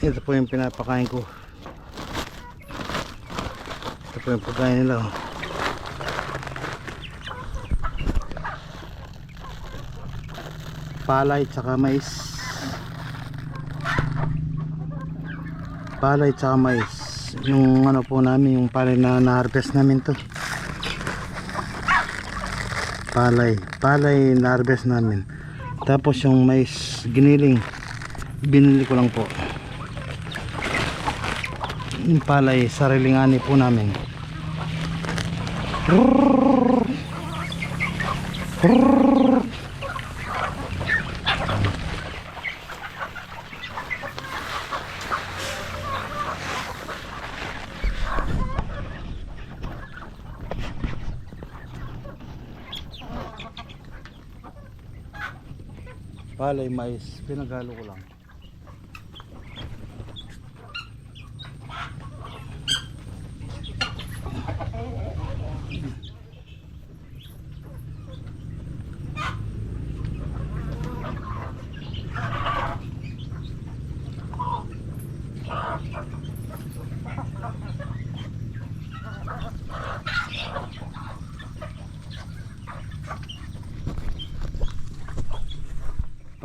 Ito po yung pinapakain ko. Ito po yung pagkain nila, oh. Palay tsaka mais. Palay tsaka mais. Yung ano po namin, yung palay na na-harvest namin to. Palay na-harvest namin. Tapos yung mais giniling, binili ko lang po. Yung palay, sariling ani po namin. Palay, mais, pinagalo ko lang.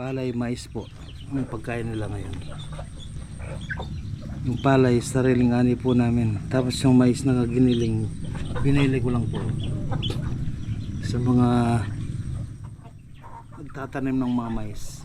Palay, mais po ang pagkain nila ngayon. Yung palay, sariling ani po namin. Tapos yung mais na giniling, binili ko lang po sa mga nagtatanim ng mga mais.